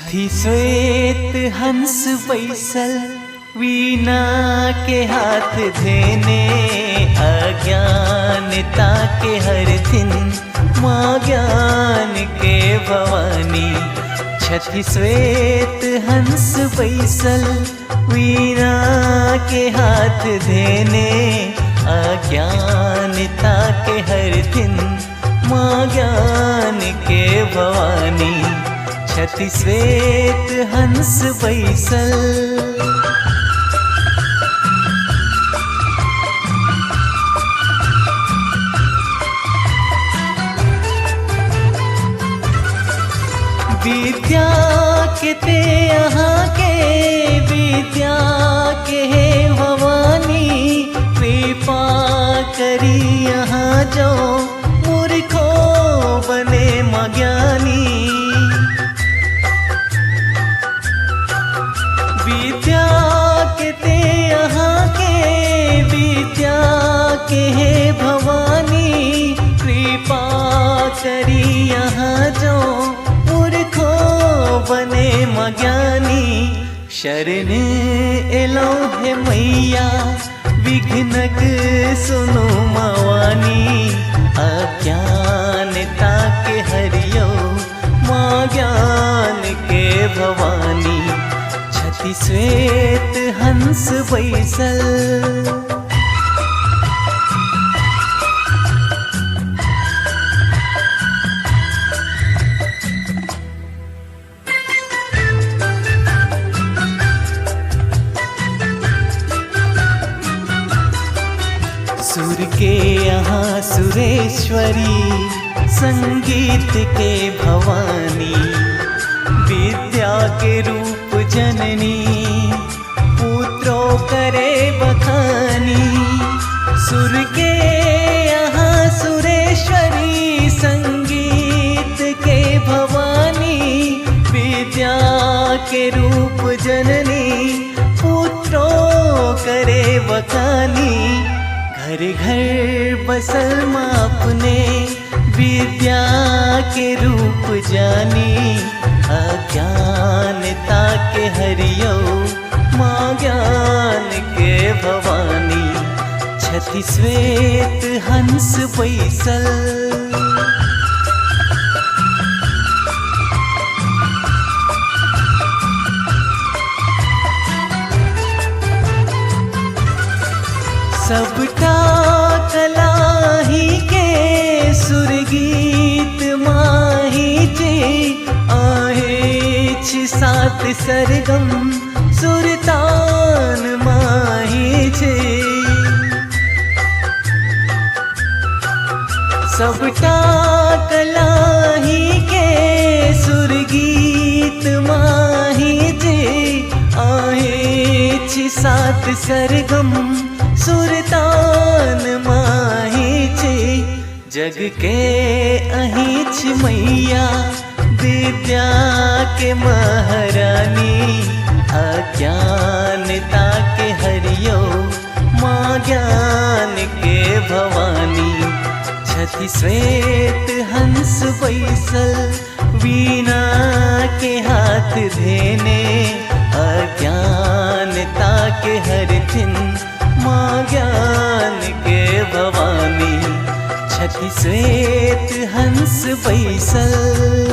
छथि श्वेत हंस बैसल वीणा के हाथ धेने, अज्ञानता के हर दिन माँ ज्ञान के भवानी। छथि श्वेत हंस बैसल वीणा के हाथ धेने, अज्ञानता के हर दिन माँ ज्ञान के भवानी। छथि श्वेत हंस बैसल। विद्या के ते यहाँ के, विद्या के है भवानी। कृपा करी यहाँ जो मूर्खो बने माँ ज्ञानी। विद्या के ते यहाँ के, विद्या के है भवानी। कृपा करी यहाँ जो मूर्खो बने माँ ज्ञानी। शरण एलो है मैया विघ्नक सुनो मावानी। अज्ञानता के हरियो माँ ज्ञान के भवानी। छथि श्वेत हंस बैसल। सुर के यहाँ सुरेश्वरी, संगीत के भवानी। विद्या के रूप जननी, पुत्रों करे बखानी। सुर के यहाँ सुरेश्वरी, संगीत के भवानी। विद्या के रूप जननी, पुत्रों करे बखानी। घर घर बसल माँ अपने, विद्या के रूप जानी। अज्ञानता के हरियो माँ ज्ञान के भवानी। छथि श्वेत हंस बैसल। सबका कला ही के सुरगीत माही जे। आहे सात सरगम सुरतान माही जे। सबका कला ही के सुरगीत माही जे। आहे सात सरगम सुरतान माही छे। जग के अहिंच मैया, विद्या के महारानी। अज्ञानता के हरियो माँ ज्ञान के भवानी। छथि श्वेत हंस बैसल वीणा के हाथ धेने, अज्ञानता के हर दिन माँ ज्ञान के भवानी। छथि श्वेत हंस बैसल।